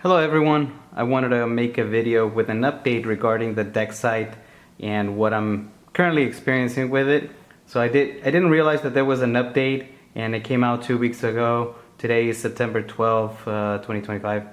Hello everyone, I wanted to make a video with an update regarding the Decksight and what I'm currently experiencing with it. So I didn't realize that there was an update and it came out 2 weeks ago. Today is September 12th, 2025.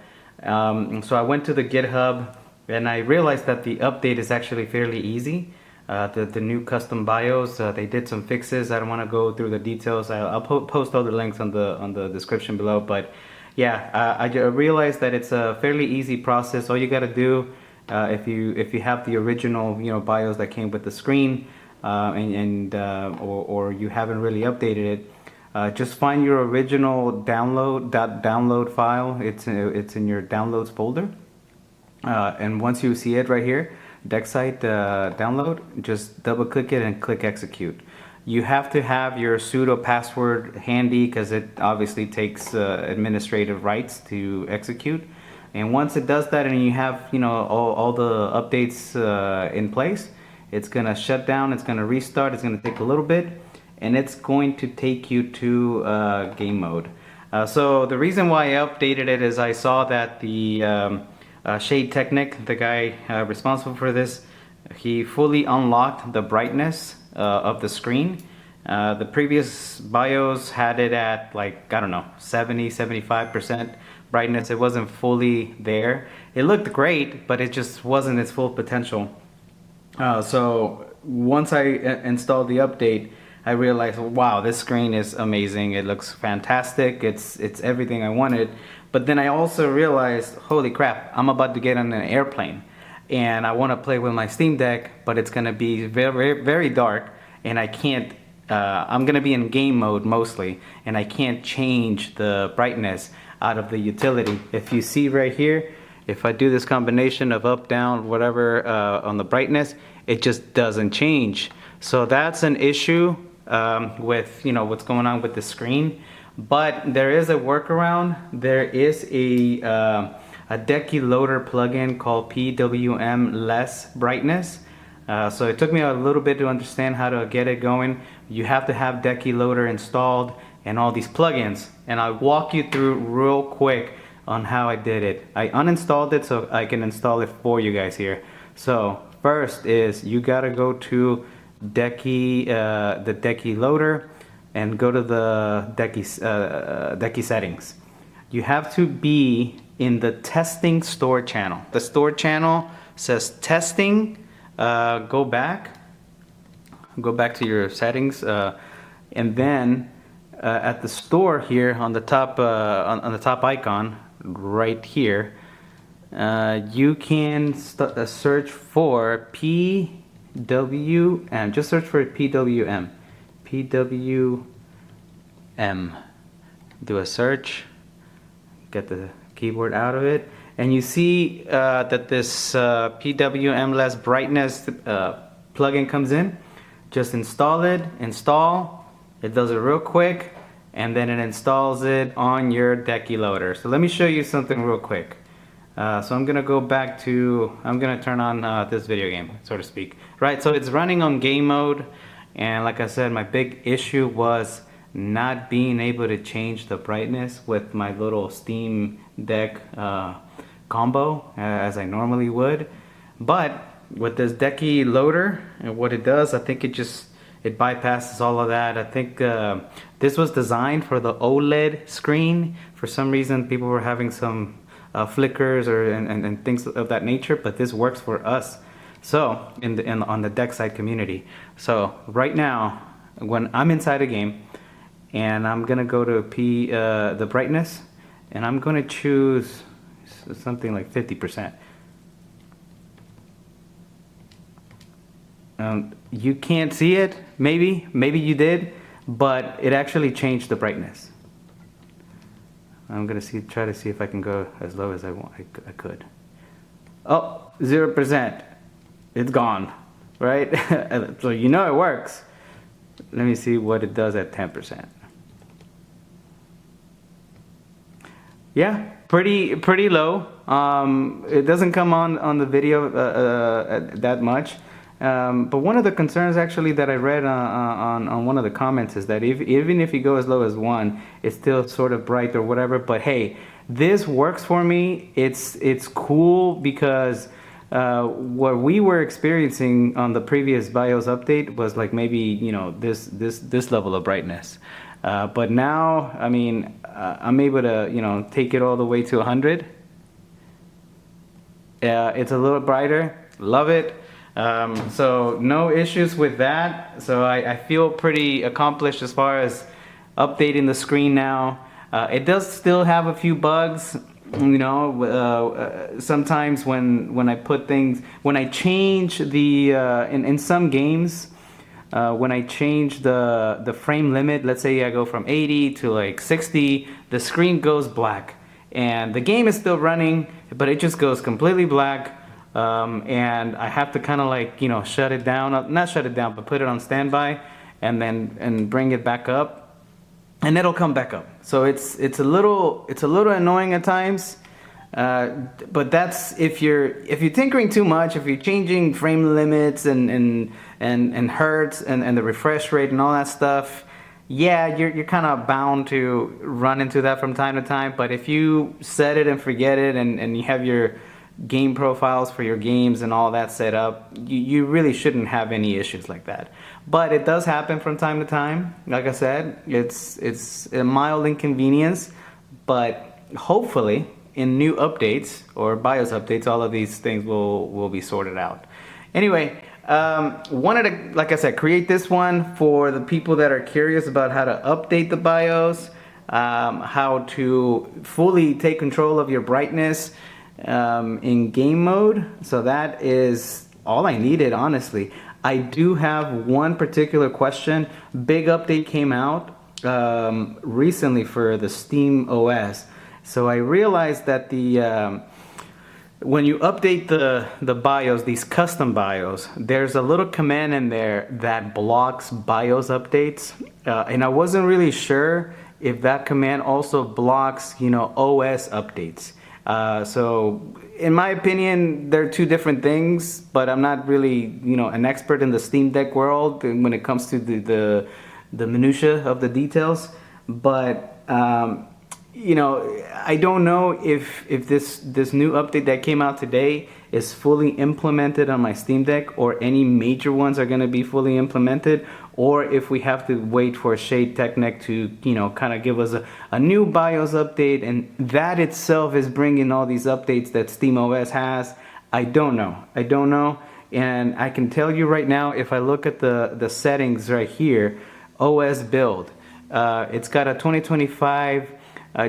So I went to the GitHub and I realized that the update is actually fairly easy. The new custom BIOS, they did some fixes. I don't want to go through the details. I'll post all the links on the description below, but yeah, I realized that it's a fairly easy process. All you got to do, if you have the original BIOS that came with the screen, or you haven't really updated it, just find your original download file. It's in your downloads folder, and once you see it right here, Decksight download, just double click it and click execute. You have to have your sudo password handy because it obviously takes administrative rights to execute. And once it does that and you have all the updates in place, it's gonna shut down, it's gonna restart, it's gonna take a little bit, and it's going to take you to game mode. So the reason why I updated it is I saw that the Shade Technic, the guy responsible for this, he fully unlocked the brightness of the screen. The previous BIOS had it at like, I don't know, 70-75% brightness. It wasn't fully there. It looked great, but it just wasn't its full potential. So once I installed the update, I realized, wow, this screen is amazing. It looks fantastic. It's everything I wanted. But then I also realized, holy crap, I'm about to get on an airplane and I want to play with my Steam Deck, but it's going to be very, very dark and I can't, I'm going to be in game mode mostly, and I can't change the brightness out of the utility. If you see right here, if I do this combination of up, down, whatever on the brightness, it just doesn't change. So that's an issue with what's going on with the screen. But there is a workaround. There is a Deckyloader plugin called PWMless-Brightness. So it took me a little bit to understand how to get it going. You have to have Deckyloader installed and all these plugins. And I'll walk you through real quick on how I did it. I uninstalled it so I can install it for you guys here. So first is you gotta go to the Deckyloader and go to the Decky settings. You have to be in the testing store channel. The store channel says testing. Go back to your settings, and then at the store here on the top on the top icon right here, you can search for PWM. Just search for PWM. Do a search, get the keyboard out of it, and you see that this PWMless-Brightness plugin comes in. Just install it, it does it real quick, and then it installs it on your Deckyloader. So let me show you something real quick. So I'm gonna go back to, I'm gonna turn on this video game, so to speak. Right, so it's running on game mode, and like I said, my big issue was not being able to change the brightness with my little Steam Deck combo as I normally would. But with this Deckyloader and what it does, I think it bypasses all of that. I think this was designed for the OLED screen. For some reason, people were having some flickers and things of that nature, but this works for us. So on the Decksight community. So right now, when I'm inside a game, and I'm gonna go to the brightness, and I'm gonna choose something like 50%. You can't see it, maybe you did, but it actually changed the brightness. I'm gonna try to see if I can go as low as I could. Oh, 0%. It's gone, right? So it works. Let me see what it does at 10%. Yeah, pretty low. It doesn't come on the video that much. But one of the concerns actually that I read on one of the comments is that even if you go as low as 1, it's still sort of bright or whatever. But hey, This works for me. It's cool because what we were experiencing on the previous BIOS update was like maybe, you know, this level of brightness. But now, I mean, I'm able to, you know, take it all the way to 100. It's a little brighter. Love it. So no issues with that. So I feel pretty accomplished as far as updating the screen now. It does still have a few bugs. You know, sometimes when I put things, when I change the in some games, when I change the frame limit, let's say I go from 80 to like 60, the screen goes black, and the game is still running, but it just goes completely black. And I have to kind of like, you know, shut it down, not shut it down, but put it on standby, and then bring it back up. And it'll come back up. So it's a little annoying at times, but that's if you're tinkering too much, if you're changing frame limits and hertz and the refresh rate and all that stuff. Yeah, you're kind of bound to run into that from time to time. But if you set it and forget it, and you have your game profiles for your games and all that set up, you really shouldn't have any issues like that. But it does happen from time to time. Like I said, it's a mild inconvenience, but hopefully in new updates or BIOS updates, all of these things will be sorted out. Anyway, wanted to, like I said, create this one for the people that are curious about how to update the BIOS, how to fully take control of your brightness in game mode. So that is all I needed, honestly. I do have one particular question. Big update came out recently for the Steam OS. So I realized that when you update the BIOS, these custom BIOS, there's a little command in there that blocks BIOS updates, and I wasn't really sure if that command also blocks, you know, OS updates. So in my opinion, they're two different things, but I'm not really, you know, an expert in the Steam Deck world when it comes to the minutia of the details. But you know, I don't know if this new update that came out today is fully implemented on my Steam Deck, or any major ones are going to be fully implemented, or if we have to wait for Shade Technic to, you know, kind of give us a new BIOS update, and that itself is bringing all these updates that SteamOS has. I don't know. And I can tell you right now, if I look at the settings right here, OS build, it's got a 2025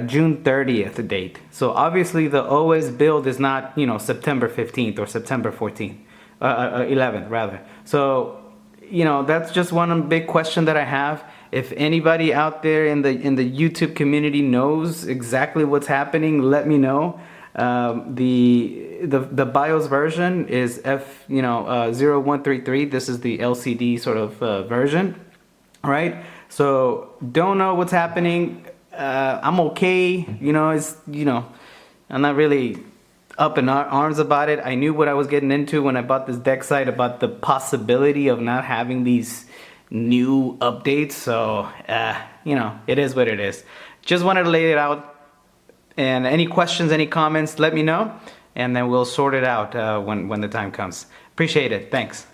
June 30th date. So obviously the OS build is not, you know, September 15th or September 14th, 11th rather. So, you know, that's just one big question that I have. If anybody out there in the YouTube community knows exactly what's happening, let me know. The BIOS version is F0133. This is the LCD sort of version, right? So don't know what's happening. I'm okay, you know, I'm not really up in arms about it. I knew what I was getting into when I bought this Decksight, about the possibility of not having these new updates. So, you know, it is what it is. Just wanted to lay it out. And any questions, any comments, let me know, and then we'll sort it out when the time comes. Appreciate it. Thanks.